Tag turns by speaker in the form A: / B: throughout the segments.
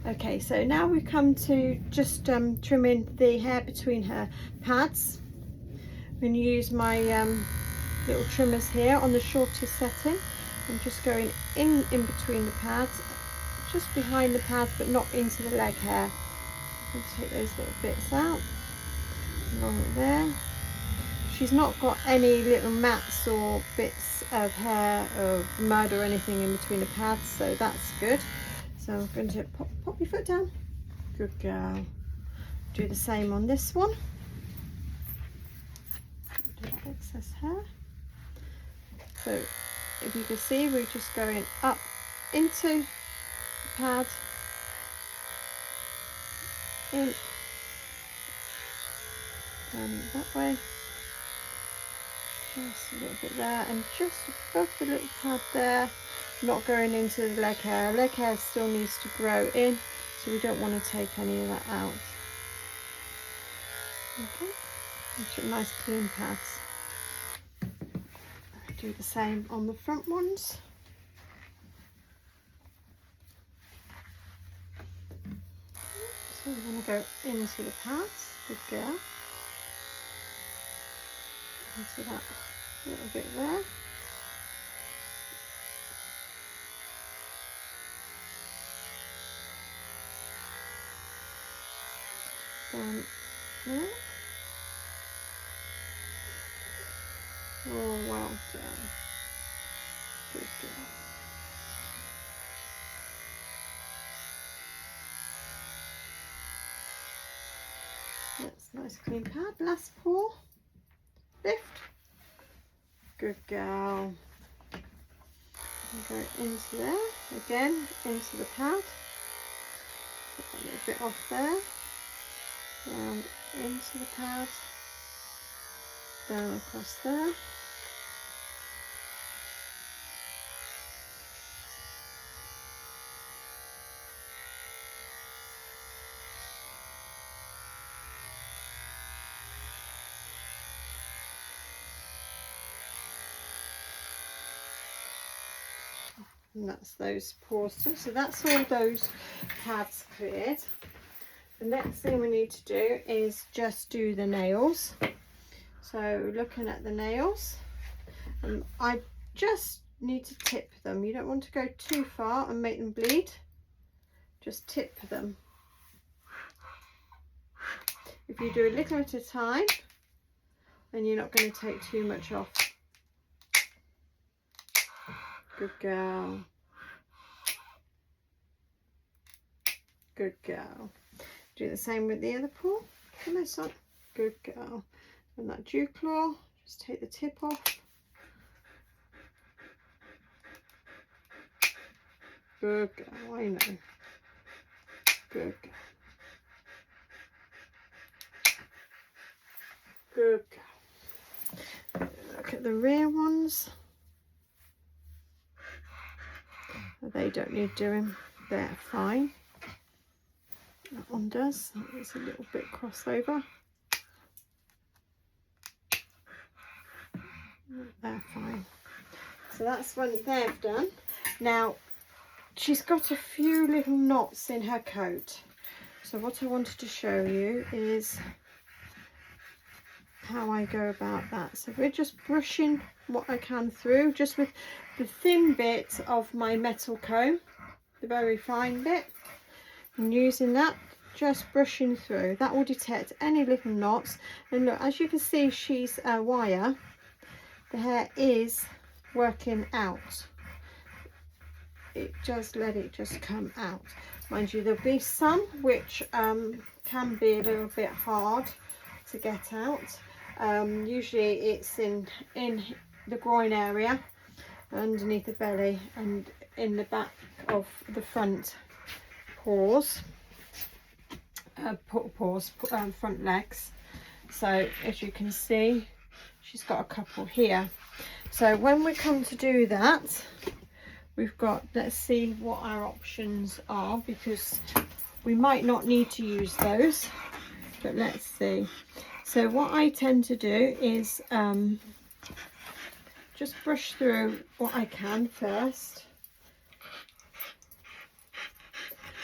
A: Okay, so now we come to just trimming the hair between her pads. I'm going to use my little trimmers here on the shortest setting. I'm just going in between the pads, just behind the pads, but not into the leg hair. I'm going to take those little bits out along there. She's not got any little mats or bits of hair or mud or anything in between the pads, so that's good. So I'm going to pop your foot down. Good girl. Do the same on this one. Do that excess hair. So if you can see, we're just going up into the pad, in, that way. Just a little bit there, and just above the little pad there, not going into the leg hair. Leg hair still needs to grow in, so we don't want to take any of that out. Okay, and nice clean pads. Do the same on the front ones. So we want to go into the pads. Good girl. Into that little bit there. Down there. Oh, well done. Good girl. That's a nice clean pad. Last paw. Lift. Good girl. And go into there. Again, into the pad. Put that little bit off there. Round into the pad. Down across there. And that's those paws. So that's all those pads cleared. The next thing we need to do is just do the nails. So looking at the nails, I just need to tip them. You don't want to go too far and make them bleed. Just tip them. If you do a little at a time, then you're not going to take too much off. Good girl. Good girl. Do the same with the other paw. Come this on. Good girl. And that dew claw, just take the tip off. Good girl, I know. Good girl. Good girl. Look at the rear ones. They don't need doing, they're fine. That one does, it's a little bit crossover. They're fine. So that's when they've done. Now, she's got a few little knots in her coat. So what I wanted to show you is how I go about that. So we're just brushing what I can through, just with the thin bit of my metal comb, the very fine bit, and using that, just brushing through. That will detect any little knots. And look, as you can see, she's a wire. The hair is working out. It just let it just come out. Mind you, there'll be some which can be a little bit hard to get out. Usually it's in the groin area, underneath the belly, and in the back of the front paws, front legs. So as you can see, she's got a couple here. So when we come to do that, we've got, let's see what our options are, because we might not need to use those, but let's see. So what I tend to do is just brush through what I can first.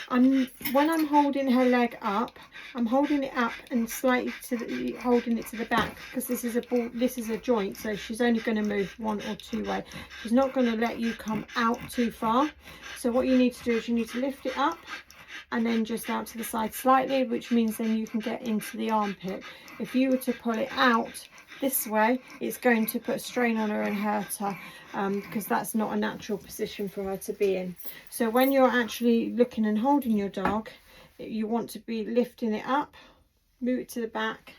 A: when I'm holding her leg up, I'm holding it up and slightly holding it to the back, because this is a joint, so she's only going to move one or two way. She's not going to let you come out too far. So what you need to do is you need to lift it up and then just out to the side slightly, which means then you can get into the armpit. If you were to pull it out this way, it's going to put a strain on her and hurt her, because that's not a natural position for her to be in. So when you're actually looking and holding your dog, you want to be lifting it up, move it to the back,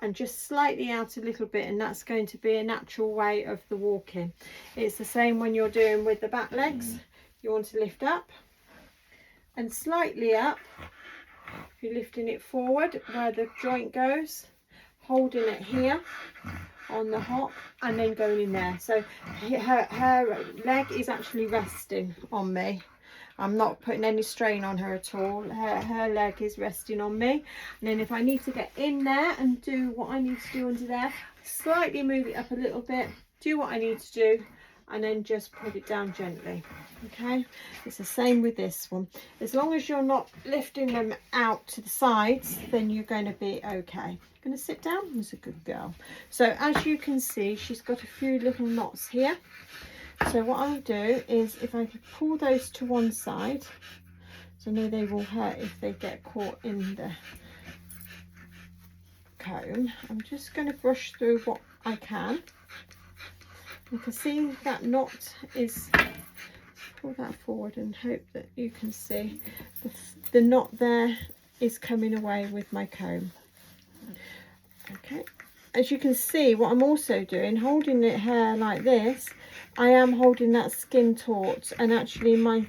A: and just slightly out a little bit, and that's going to be a natural way of the walking. It's the same when you're doing with the back legs. You want to lift up and slightly up. You're lifting it forward where the joint goes, holding it here on the hop, and then going in there. So her leg is actually resting on me. I'm not putting any strain on her at all. Her leg is resting on me. And then if I need to get in there and do what I need to do under there, slightly move it up a little bit, do what I need to do, and then just put it down gently. Okay, it's the same with this one. As long as you're not lifting them out to the sides, then you're going to be okay. Going to sit down. That's a good girl. So as you can see, she's got a few little knots here. So what I'll do is, if I could pull those to one side, so I know they will hurt if they get caught in the comb. I'm just going to brush through what I can. You can see that knot is, pull that forward and hope that you can see the knot there is coming away with my comb. Okay, as you can see, what I'm also doing, holding it hair like this, I am holding that skin taut, and actually my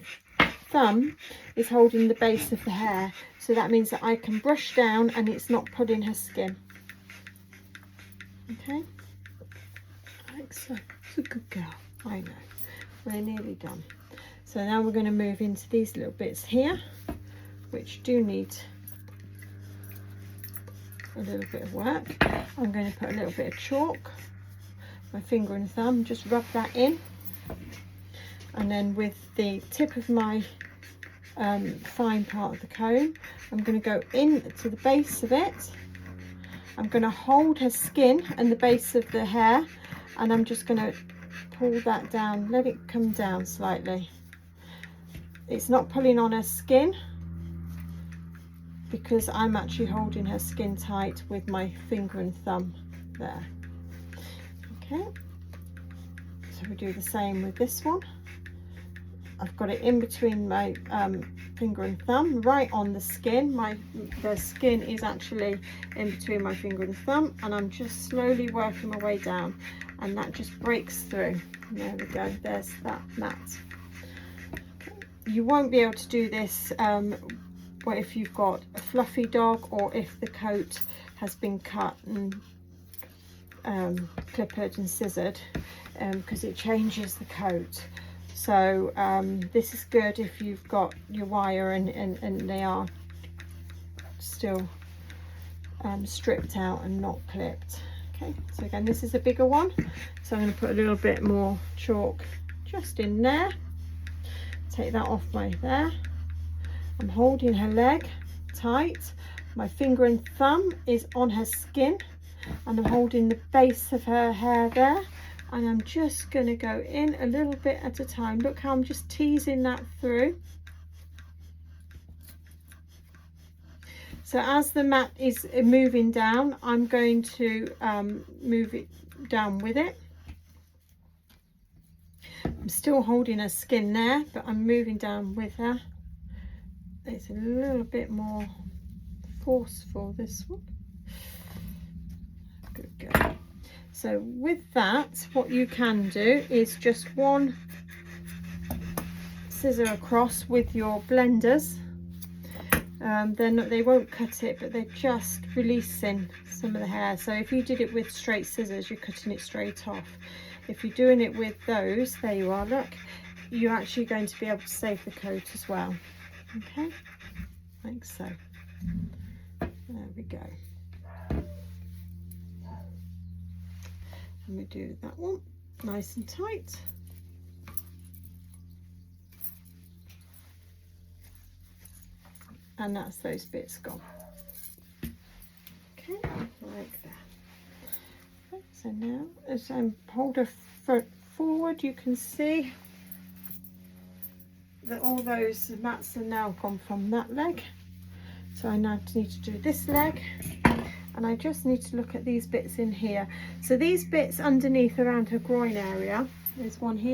A: thumb is holding the base of the hair, so that means that I can brush down and it's not pulling her skin. Okay, like so. It's a good girl. I know. We're nearly done. So now we're going to move into these little bits here, which do need a little bit of work. I'm going to put a little bit of chalk, my finger and thumb, just rub that in, and then with the tip of my fine part of the comb, I'm going to go in to the base of it. I'm going to hold her skin and the base of the hair, and I'm just going to pull that down, let it come down slightly. It's not pulling on her skin because I'm actually holding her skin tight with my finger and thumb there. Okay, so we do the same with this one. I've got it in between my finger and thumb, right on the skin. The skin is actually in between my finger and thumb, and I'm just slowly working my way down, and that just breaks through. There we go, there's that mat. You won't be able to do this if you've got a fluffy dog, or if the coat has been cut and clippered and scissored, because it changes the coat. So this is good if you've got your wire and they are still stripped out and not clipped. Okay, so again, this is a bigger one, so I'm going to put a little bit more chalk just in there. Take that off my there. I'm holding her leg tight. My finger and thumb is on her skin, and I'm holding the base of her hair there, and I'm just going to go in a little bit at a time. Look how I'm just teasing that through. So as the mat is moving down, I'm going to move it down with it. I'm still holding her skin there, but I'm moving down with her. It's a little bit more forceful, this one. Good girl. So with that, what you can do is just one scissor across with your blenders. They won't cut it, but they're just releasing some of the hair. So if you did it with straight scissors, you're cutting it straight off. If you're doing it with those, there you are, look, you're actually going to be able to save the coat as well. Okay, like so. There we go. And we do that one nice and tight. and that's those bits gone. Okay, like that. Okay, so now as I hold her forward, you can see that all those mats are now gone from that leg. So I now need to do this leg, and I just need to look at these bits in here. So these bits underneath around her groin area, there's one here.